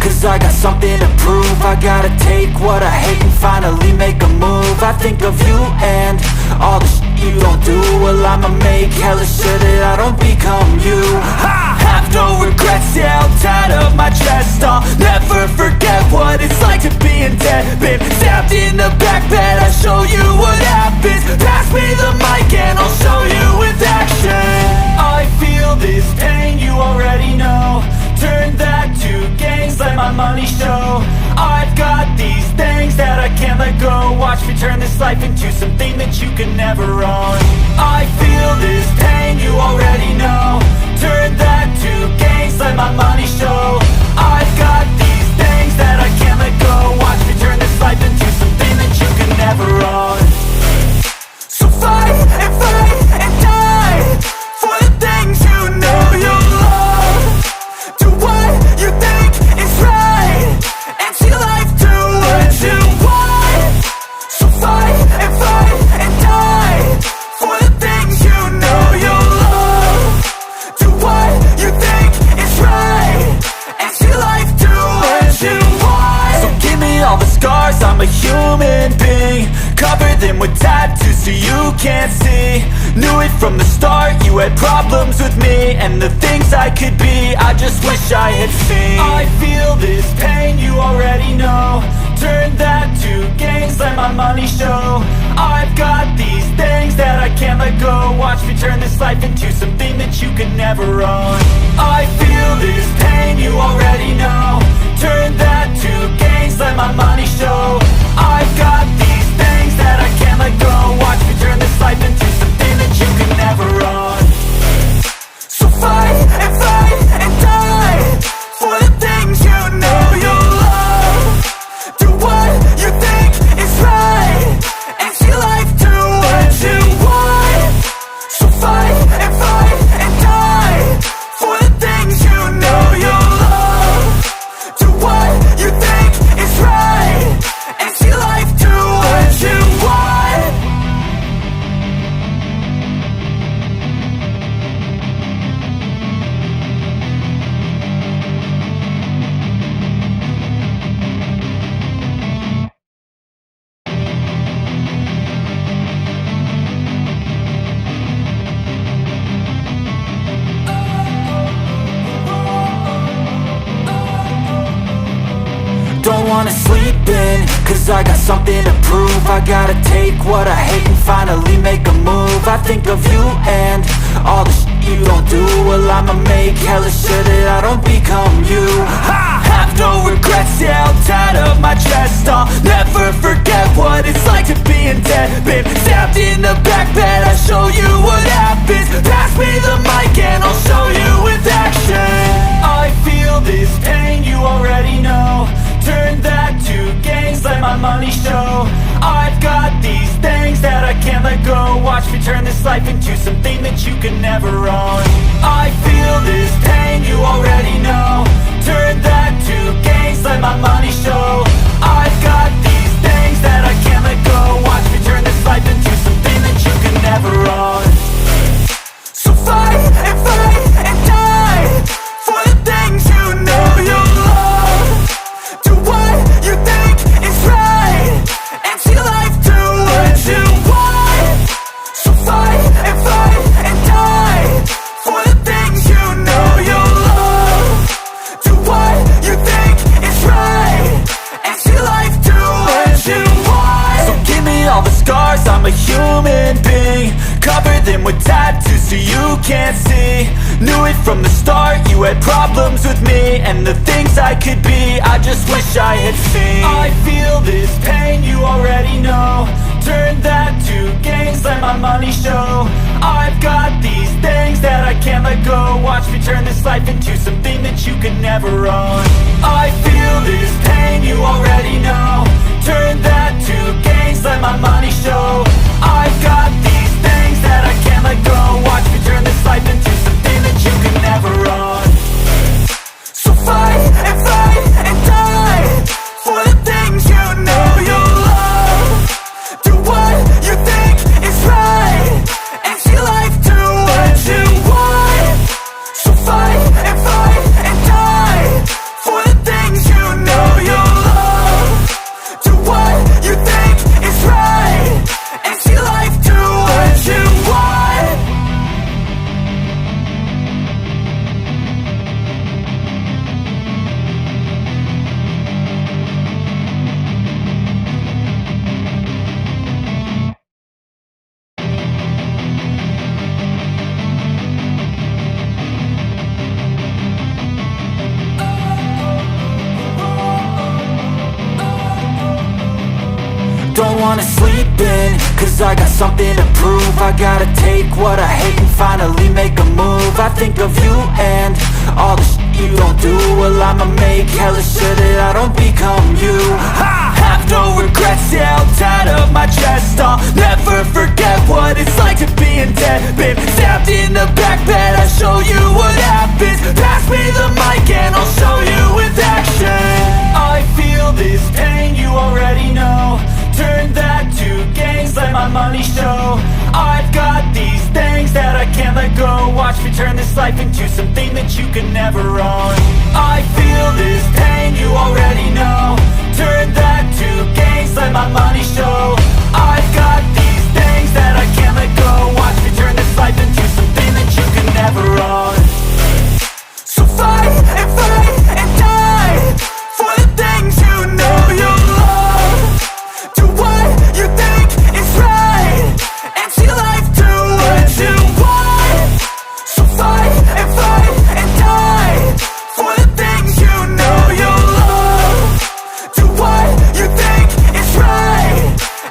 cause I got something to prove. I gotta take what I hate and finally make a move. I think of you and all the shit you don't do. Well, I'ma make hella sure that I don't become you. I have no regrets, yeah, I'm tied up my chest. I'll never forget what it's like to be in debt. Been stabbed in the back bed, I'll show you what happens. Pass me the mic and I'll show you with action. I feel this pain, you already know. Turn that to gains, let my money show. I've got these things that I can't let go. Watch me turn this life into something that you can never own. I feel this pain, you already know. Turn that to gains, let my money show. I've got these things that I can't let go. Watch me turn this life into something that you can never own. So fight and die for the things you know you love. Do what you think is right and see life do what you want. So fight and die for the things you know you love. Do what you think is right and see life do what you want. So give me all the scars, I'm a human being. Cover them with tattoos so you can't see. Knew it from the start, you had problems with me and the things I could be, I just wish I had seen. I feel this pain, you already know. Turn that to gains, let my money show. I've got these things that I can't let go. Watch me turn this life into something that you can never own. I feel this pain, you already know. Turn that to gains, let my money show. I've got these things that I can't let go. Watch me turn this life into something that you can never own. So fight and die for the things you know you love. Do what you think is right and see life do what you want. So fight and die for the things you know you love. Do what you think is right and see life do what you want. Don't wanna sleep in, cause I got something to prove. I gotta take what I hate and finally make a move. I think of you and all the shit you don't do. Well, I'ma make hella sure that I don't become you. I have no regrets, yeah, I'm tied up my chest. I'll never forget what it's like to be in debt. Been stabbed in the back bed, I'll show you what happens. Pass me the mic and I'll show you with action. I feel this pain, you already know. Turn that to gains, let my money show. I've got these things that I can't let go. Watch me turn this life into something that you can never own. I feel this pain, you already know. Turn that to gains, let my money show. I've got these things that I can't let go. Watch me turn this life into something that you can never own. So fight and die for the things you know you love. Do what you think is right and see life do what you want. So fight and die for the things you know you love. Do what you think is right and see life do what you want. So give me all the scars, I'm a human being. Cover them with tattoos so you can't see. Knew it from the start, you had problems with me and the things I could be, I just wish I had seen. I feel this pain, you already know. Turn that to gains, let my money show. I've got these things that I can't let go. Watch me turn this life into something that you can never own. I feel this pain, you already know. Turn that to gains, let my money show. I've got these things that I can't let go. Watch me turn this life into something that you can never own. So fight and die for the things you know you love. Do what you think is right and see life do what you want. So fight and die for the things you wanna sleep in, cause I got something to prove. I gotta take what I hate and finally make a move. I think of you and all the shit you don't do. Well, I'ma make hella sure that I don't become you. I have no regrets, yeah, I'll tie up my chest. I'll never forget what it's like to be in debt. Been stabbed in the back bed, I'll show you what happens. Pass me the mic and I'll show you with action. I feel this pain, you already know. Turn that to gains, let my money show. I've got these things that I can't let go. Watch me turn this life into something that you can never own. I feel this pain, you already know. Turn that to gains, let my money show. I've got these things that I can't let go. Watch me turn this life into something that you can never own. So fight and die for the things you know you love. Do what you think is right and see life do what you want. So fight and die for the things you know you love. Do what you think is right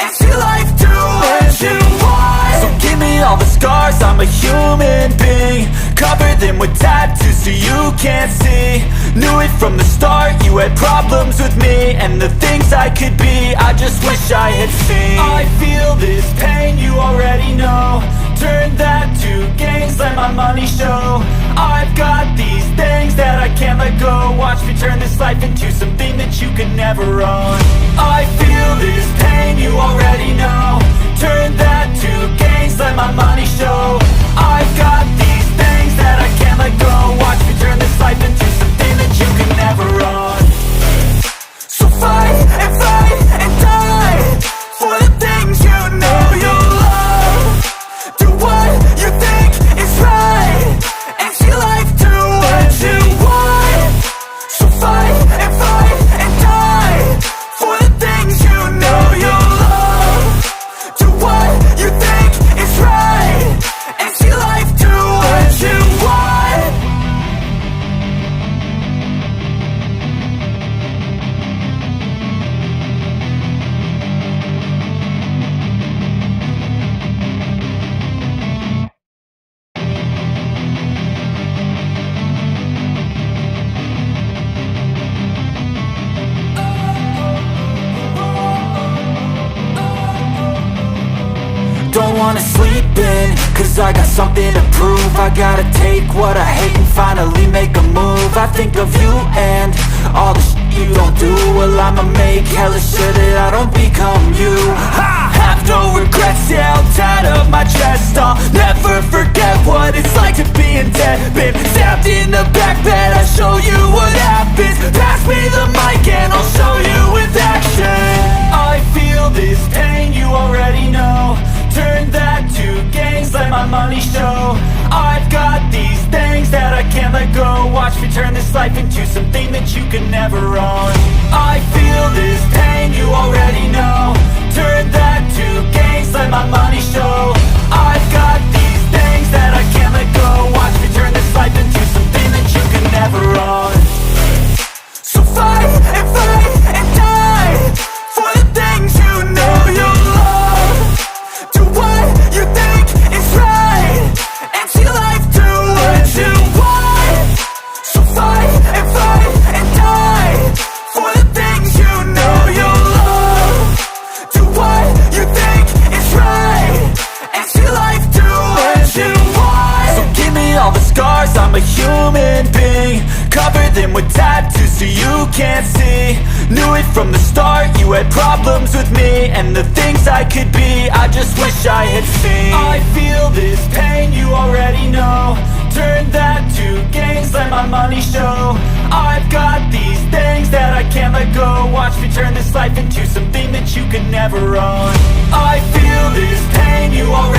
and see life do what you want. So give me all the scars, I'm a human being. Cover them with tattoos so you can't see. Knew it from the start, you had problems with me and the things I could be, I just wish I had seen. I feel this pain, you already know. Turn that to gains, let my money show. I've got these things that I can't let go. Watch me turn this life into something that you can never own. I feel this pain, you already know. Turn that to gains, let my money show. I've got these things that I can't let go. Watch me turn this life into something that you can never own. So fight and die for the things you know you love. Do what you think is right and see life do what you want. So fight and die for the things you know you love. Do what you think is right and see life do what you want. Don't wanna sleep in, cause I got something to prove. I gotta take what I hate and finally make a move. I think of you and all the shit you don't do. Well, I'ma make hella sure that I don't become you. I have no regrets, yeah, I'll tie up my chest. I'll never forget what it's like to be in debt. Been stabbed in the back bed, I'll show you what happens. Pass me the mic and I'll show you with action. I feel this pain, you already know. Turn that to gains, let my money show. I've got these things that I can't let go. Watch me turn this life into something that you can never own. I feel this pain, you already know. Turn that to gains, let my money show. I've got these things that I can't let go. Watch me turn this life into something that you can never own. So fight and die for the things you know you love. Do what you think is right and see life do what you want. So fight and die for the things you know you love. Do what you think is right and see life do what you want. So give me all the scars, I'm a human being. Cover them with tattoos so you can't see. Knew it from the start, you had problems with me and the things I could be, I just wish I had seen. I feel this pain, you already know. Turn that to gains, let my money show. I've got these things that I can't let go. Watch me turn this life into something that you can never own. I feel this pain, you already